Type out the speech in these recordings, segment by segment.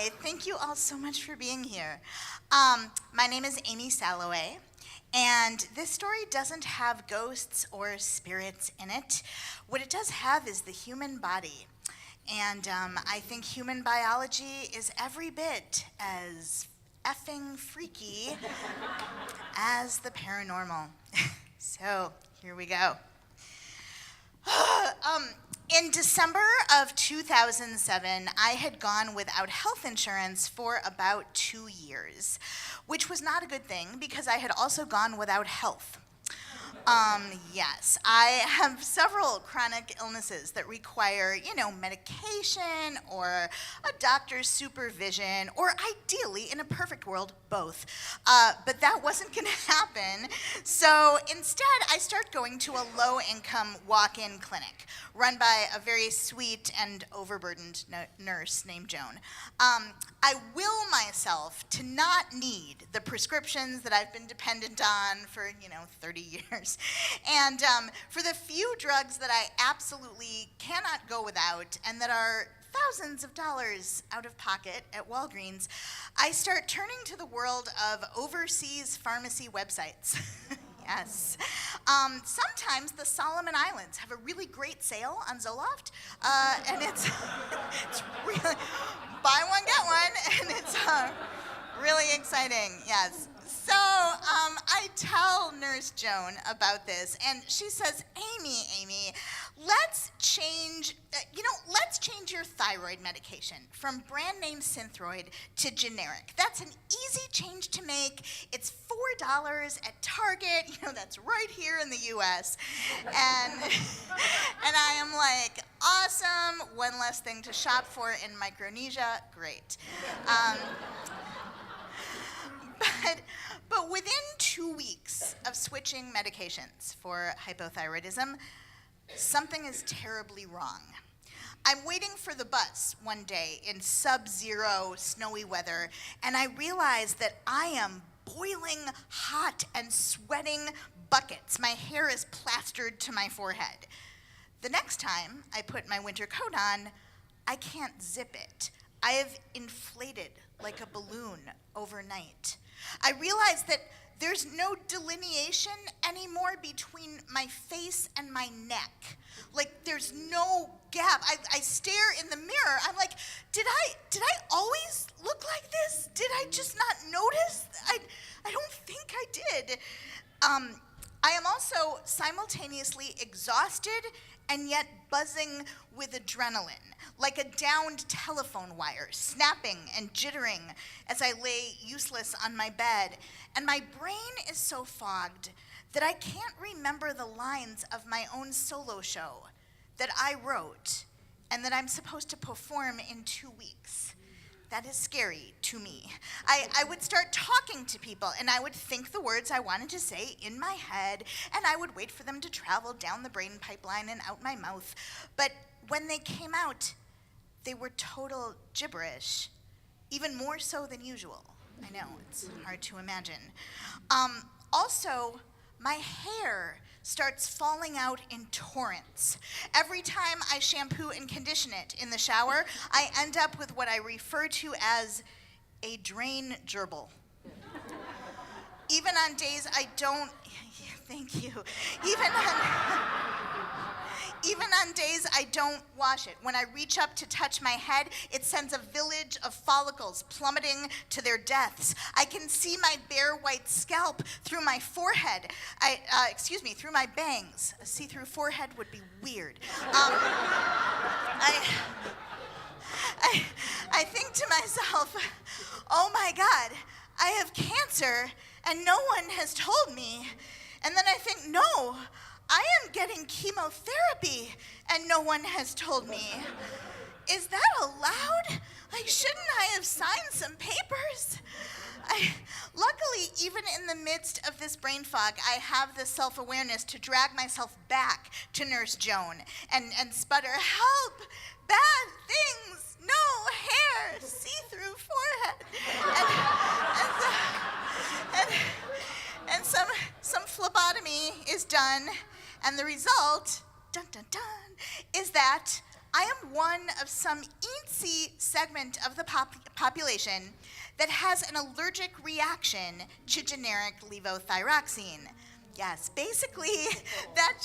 Hi, thank you all so much for being here. My name is Amy Salloway, and this story doesn't have ghosts or spirits in it. What it does have is the human body. And I think human biology is every bit as effing freaky as the paranormal. So, here we go. In December of 2007, I had gone without health insurance for about 2 years, which was not a good thing because I had also gone without health. Yes, I have several chronic illnesses that require, medication or a doctor's supervision, or ideally, in a perfect world, both. But that wasn't going to happen. So instead, I started going to a low-income walk-in clinic run by a very sweet and overburdened nurse named Joan. I will myself to not need the prescriptions that I've been dependent on for, 30 years. And for the few drugs that I absolutely cannot go without and that are thousands of dollars out of pocket at Walgreens, I start turning to the world of overseas pharmacy websites. Yes. Sometimes the Solomon Islands have a really great sale on Zoloft, and it's really buy one, get one, and it's really exciting, yes. So I tell Nurse Joan about this, and she says, Amy, let's change your thyroid medication from brand name Synthroid to generic. That's an easy change to make. It's $4 at Target, that's right here in the US. And I am like, awesome, one less thing to shop for in Micronesia, great. But within 2 weeks of switching medications for hypothyroidism, something is terribly wrong. I'm waiting for the bus one day in sub-zero snowy weather, and I realize that I am boiling hot and sweating buckets. My hair is plastered to my forehead. The next time I put my winter coat on, I can't zip it. I have inflated like a balloon overnight. I realize that there's no delineation anymore between my face and my neck. Like, there's no gap. I stare in the mirror. I'm like, did I always look like this? Did I just not notice? I don't think I did. I am also simultaneously exhausted and yet buzzing with adrenaline, like a downed telephone wire, snapping and jittering as I lay useless on my bed. And my brain is so fogged that I can't remember the lines of my own solo show that I wrote and that I'm supposed to perform in 2 weeks. That is scary to me. I would start talking to people, and I would think the words I wanted to say in my head, and I would wait for them to travel down the brain pipeline and out my mouth. But when they came out, they were total gibberish, even more so than usual. I know, it's hard to imagine. Also, my hair starts falling out in torrents. Every time I shampoo and condition it in the shower, I end up with what I refer to as a drain gerbil. Even on days I don't, thank you, even on days I don't wash it, when I reach up to touch my head, it sends a village of follicles plummeting to their deaths. I can see my bare white scalp through my forehead. Through my bangs. A see-through forehead would be weird. I think to myself, oh my God, I have cancer and no one has told me. And then I think, no, I am getting chemotherapy and no one has told me. Is that allowed? Like, shouldn't I have signed some papers? Luckily, even in the midst of this brain fog, I have the self-awareness to drag myself back to Nurse Joan and sputter, help, bad things, no hair, see-through forehead. And some phlebotomy is done, and the result, dun dun dun, is that I am one of some eensy segment of the population that has an allergic reaction to generic levothyroxine. Yes, basically, that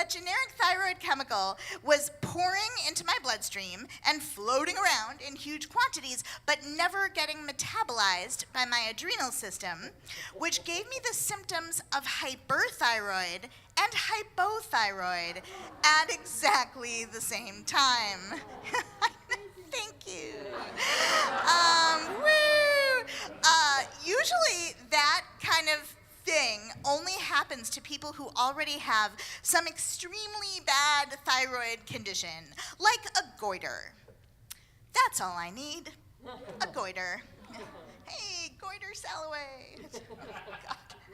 generic thyroid chemical was pouring into my bloodstream and floating around in huge quantities, but never getting metabolized by my adrenal system, which gave me the symptoms of hyperthyroid and hypothyroid at exactly the same time. Thank you. Usually that kind of thing only happens to people who already have some extremely bad thyroid condition, like a goiter. That's all I need, a goiter. Hey, goiter Salaway.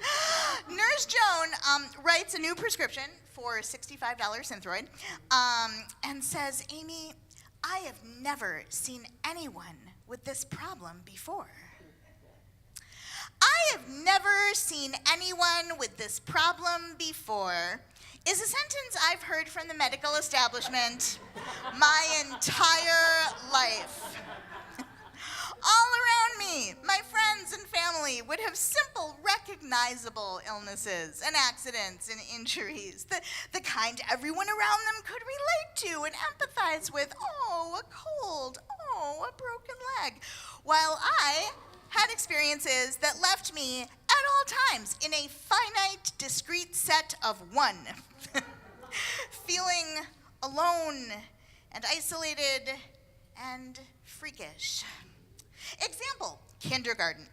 Oh, Nurse Joan writes a new prescription for $65 Synthroid and says, Amy, I have never seen anyone with this problem before. I have never seen anyone with this problem before is a sentence I've heard from the medical establishment my entire life. All around me, my friends and family would have simple, recognizable illnesses and accidents and injuries, the kind everyone around them could relate to and empathize with. Oh, a cold. Oh, a broken leg. While I had experiences that left me at all times in a finite, discrete set of one, feeling alone and isolated and freakish. Example, kindergarten.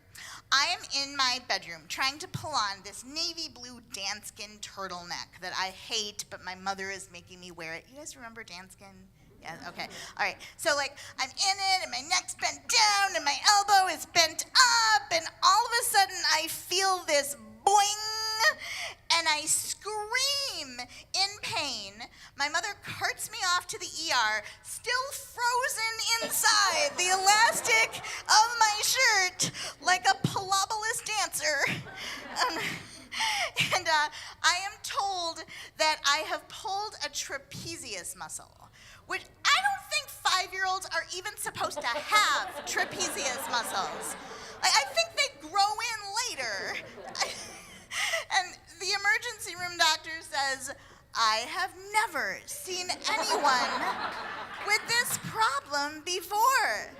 I am in my bedroom trying to pull on this navy blue Danskin turtleneck that I hate, but my mother is making me wear it. You guys remember Danskin? Yeah, okay. All right. So, I'm in it, and my neck's bent down, and my elbow is bent up, and all of a sudden, I feel this boing, and I scream in pain. My mother carts me off to the ER, still frozen inside the elastic of my shirt, like a Pilobolus dancer. And I am told that I have pulled a trapezius muscle, which I don't think 5-year-olds are even supposed to have trapezius muscles. I think they grow in later. And the emergency room doctor says, I have never seen anyone with this problem before.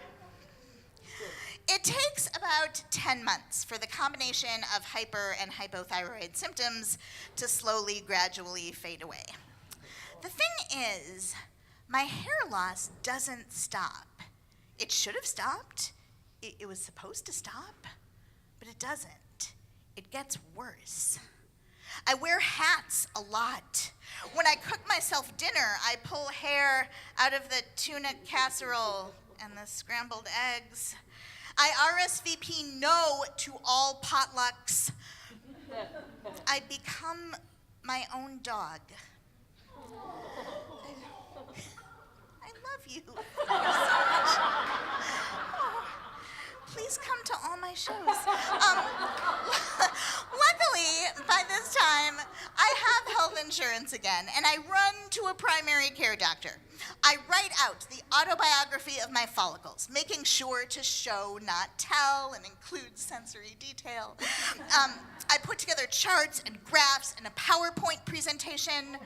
It takes about 10 months for the combination of hyper and hypothyroid symptoms to slowly, gradually fade away. The thing is, my hair loss doesn't stop. It should have stopped. It was supposed to stop, but it doesn't. It gets worse. I wear hats a lot. When I cook myself dinner, I pull hair out of the tuna casserole and the scrambled eggs. I RSVP no to all potlucks. I become my own dog. I love you so much. Oh, please come to all my shows. Luckily, by this time, I have health insurance again, and I run to a primary care doctor. I write out the autobiography of my follicles, making sure to show, not tell, and include sensory detail. I put together charts and graphs and a PowerPoint presentation.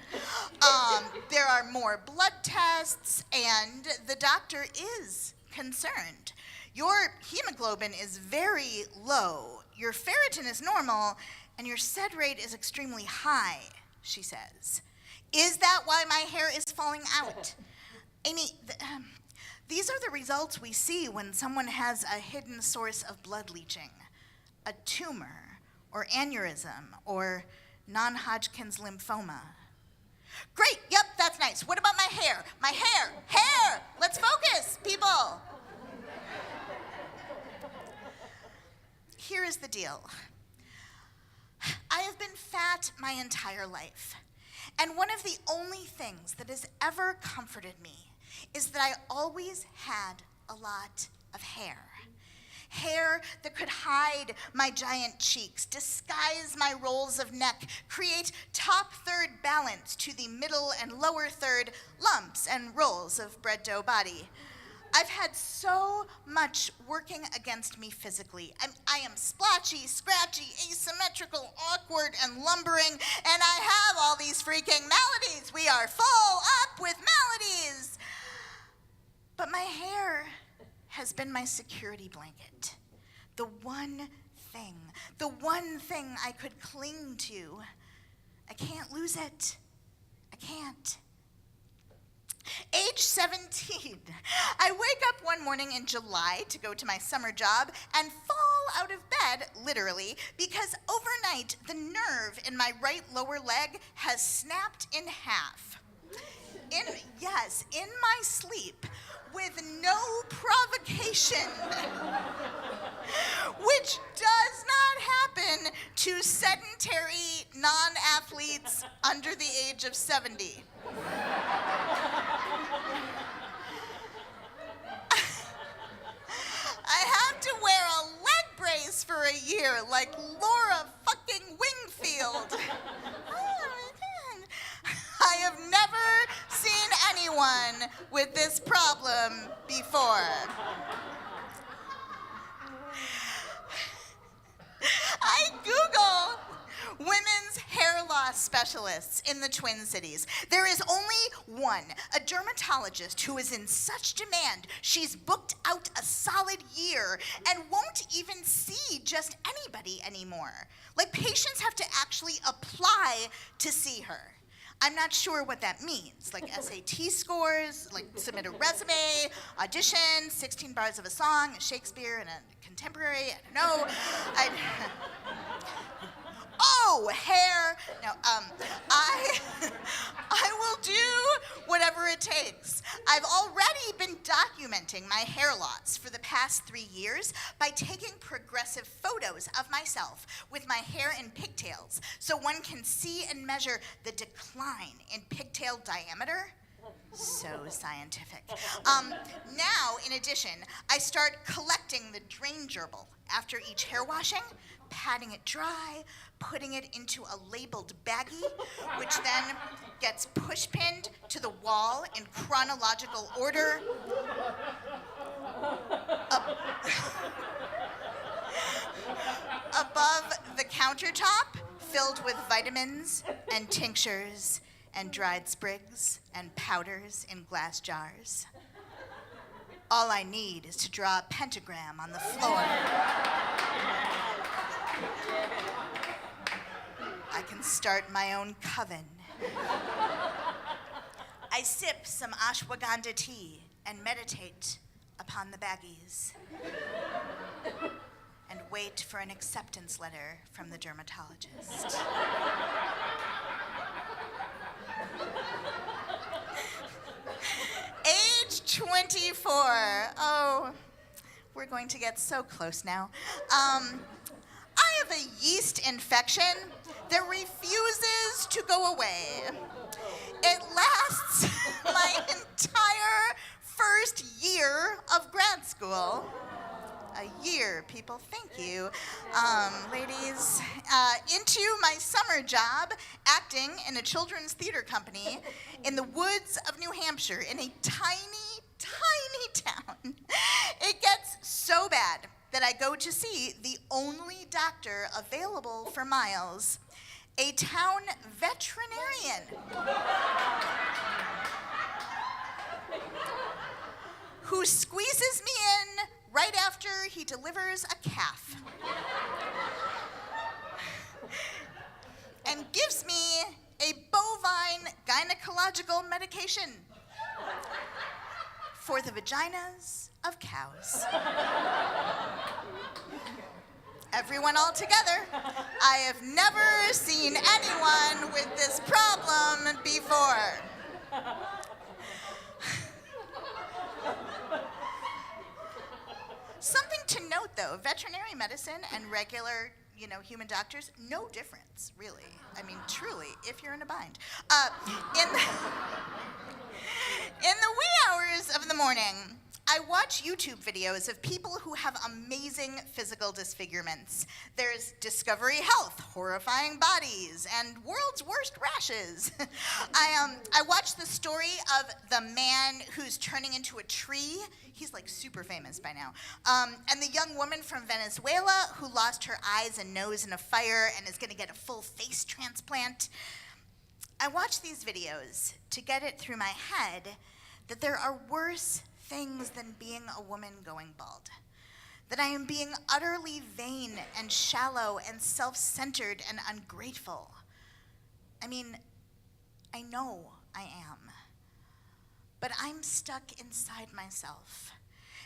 There are more blood tests, and the doctor is concerned. Your hemoglobin is very low, your ferritin is normal, and your sed rate is extremely high, she says. Is that why my hair is falling out? Amy, these are the results we see when someone has a hidden source of blood leaching, a tumor, or aneurysm, or non-Hodgkin's lymphoma. Great, yep, that's nice. What about my hair? My hair, hair! Let's focus, people! Here is the deal. I have been fat my entire life, and one of the only things that has ever comforted me is that I always had a lot of hair. Hair that could hide my giant cheeks, disguise my rolls of neck, create top third balance to the middle and lower third lumps and rolls of bread dough body. I've had so much working against me physically. I am splotchy, scratchy, asymmetrical, awkward, and lumbering, and I have all these freaking maladies. We are full up with maladies. But my hair has been my security blanket. The one thing I could cling to. I can't lose it. I can't. Age 17, I wake up one morning in July to go to my summer job and fall out of bed, literally, because overnight the nerve in my right lower leg has snapped in half. In my sleep, with no provocation, which does not happen to sedentary non-athletes under the age of 70. I have to wear a leg brace for a year like Laura fucking Wingfield. Oh my God. I have never seen anyone with this problem before. I Google women's hair loss specialists in the Twin Cities. There is only one, a dermatologist who is in such demand she's booked out a solid year and won't even see just anybody anymore. Like, patients have to actually apply to see her. I'm not sure what that means, like SAT scores, like submit a resume, audition, 16 bars of a song, a Shakespeare and a contemporary, I don't know. Oh, hair. No, I will do whatever it takes. I've already been documenting my hair loss for the past 3 years by taking progressive photos of myself with my hair in pigtails so one can see and measure the decline in pigtail diameter. So scientific. Now, in addition, I start collecting the drain gerbil after each hair washing, patting it dry, putting it into a labeled baggie, which then gets push-pinned to the wall in chronological order. Above the countertop, filled with vitamins and tinctures and dried sprigs and powders in glass jars. All I need is to draw a pentagram on the floor. I can start my own coven. I sip some ashwagandha tea and meditate upon the baggies and wait for an acceptance letter from the dermatologist. Age 24. Oh, we're going to get so close now. I have a yeast infection that refuses to go away. It lasts my entire first year of grad school. A year, people, thank you. Ladies, into my summer job acting in a children's theater company in the woods of New Hampshire in a tiny, tiny town. It gets so bad that I go to see the only doctor available for miles, a town veterinarian. Who squeezes me in right after he delivers a calf. And gives me a bovine gynecological medication for the vaginas of cows. Everyone all together, I have never seen anyone with this problem before. Something to note, though, veterinary medicine and regular, human doctors, no difference, really. I mean, truly, if you're in a bind. In the wee hours of the morning, I watch YouTube videos of people who have amazing physical disfigurements. There's Discovery Health, horrifying bodies, and world's worst rashes. I watched the story of the man who's turning into a tree. He's like super famous by now. And the young woman from Venezuela who lost her eyes and nose in a fire and is gonna get a full face transplant. I watch these videos to get it through my head that there are worse things than being a woman going bald. That I am being utterly vain and shallow and self-centered and ungrateful. I mean, I know I am. But I'm stuck inside myself.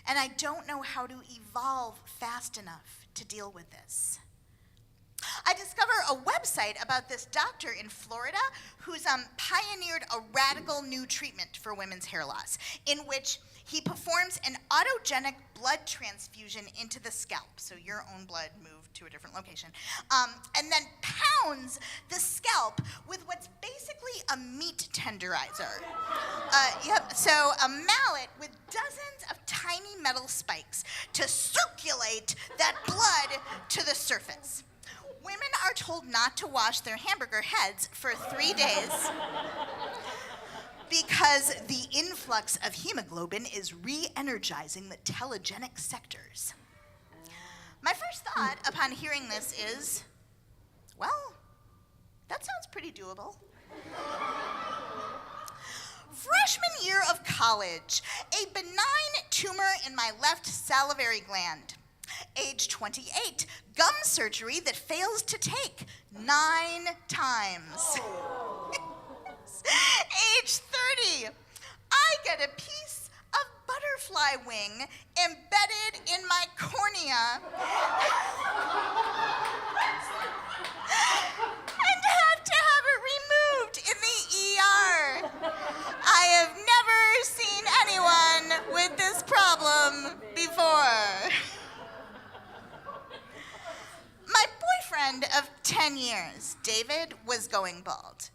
And I don't know how to evolve fast enough to deal with this. I discover a website about this doctor in Florida who's pioneered a radical new treatment for women's hair loss, in which he performs an autogenic blood transfusion into the scalp, so your own blood moved to a different location, and then pounds the scalp with what's basically a meat tenderizer. So a mallet with dozens of tiny metal spikes to circulate that blood to the surface. Women are told not to wash their hamburger heads for 3 days because the influx of hemoglobin is re-energizing the telegenic sectors. My first thought upon hearing this is, well, that sounds pretty doable. Freshman year of college, a benign tumor in my left salivary gland. Age 28, gum surgery that fails to take 9 times. Age 30, I get a piece of butterfly wing embedded in my cornea and have to have it removed in the ER. I have never seen anyone with this problem before. My boyfriend of 10 years, David, was going bald.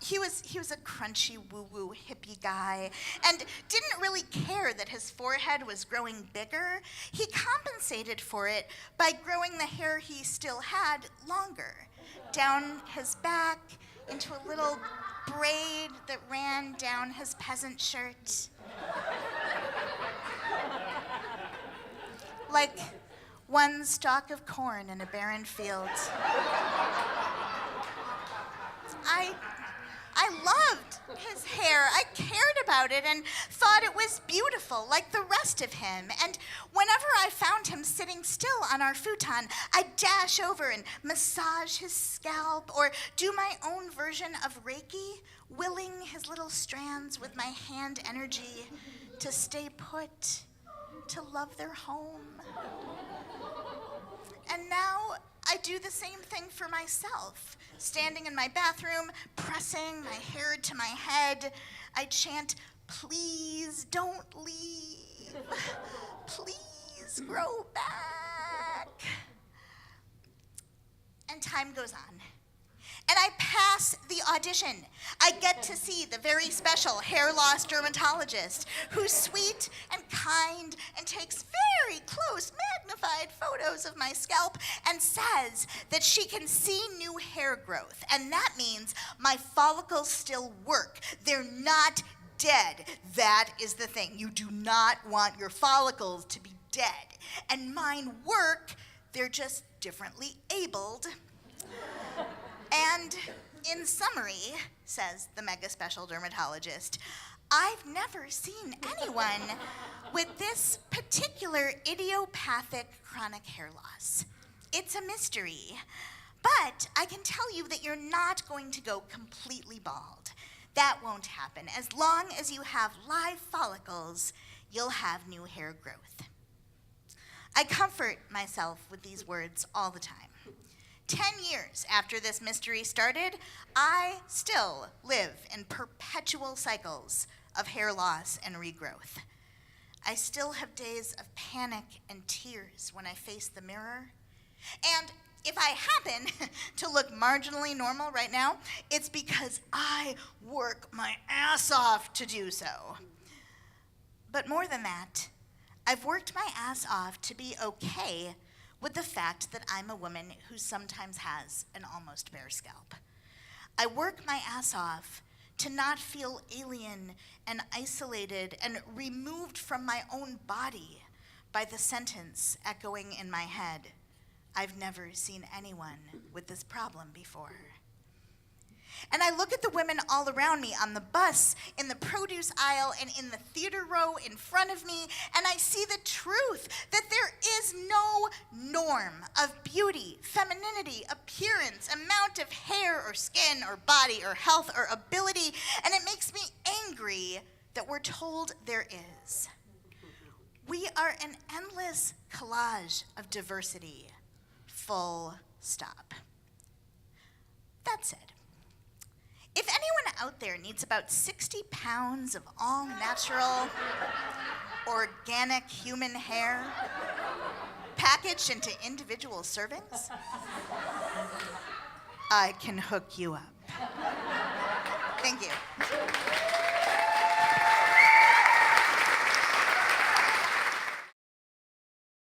He was a crunchy woo-woo hippie guy and didn't really care that his forehead was growing bigger. He compensated for it by growing the hair he still had longer, down his back into a little braid that ran down his peasant shirt. Like one stalk of corn in a barren field. I loved his hair. I cared about it and thought it was beautiful, like the rest of him. And whenever I found him sitting still on our futon, I'd dash over and massage his scalp or do my own version of Reiki, willing his little strands with my hand energy to stay put, to love their home. And now I do the same thing for myself. Standing in my bathroom, pressing my hair to my head, I chant, "Please don't leave. Please grow back." And time goes on. And I pass the audition. I get to see the very special hair loss dermatologist who's sweet and kind and takes very close magnified photos of my scalp and says that she can see new hair growth. And that means my follicles still work. They're not dead. That is the thing. You do not want your follicles to be dead. And mine work, they're just differently abled. And in summary, says the mega special dermatologist, I've never seen anyone with this particular idiopathic chronic hair loss. It's a mystery. But I can tell you that you're not going to go completely bald. That won't happen. As long as you have live follicles, you'll have new hair growth. I comfort myself with these words all the time. 10 years after this mystery started, I still live in perpetual cycles of hair loss and regrowth. I still have days of panic and tears when I face the mirror. And if I happen to look marginally normal right now, it's because I work my ass off to do so. But more than that, I've worked my ass off to be okay with the fact that I'm a woman who sometimes has an almost bare scalp. I work my ass off to not feel alien and isolated and removed from my own body by the sentence echoing in my head, "I've never seen anyone with this problem before." And I look at the women all around me on the bus, in the produce aisle, and in the theater row in front of me, and I see the truth that there is no norm of beauty, femininity, appearance, amount of hair or skin or body or health or ability, and it makes me angry that we're told there is. We are an endless collage of diversity, full stop. That said, if anyone out there needs about 60 pounds of all natural, organic human hair packaged into individual servings, I can hook you up. Thank you.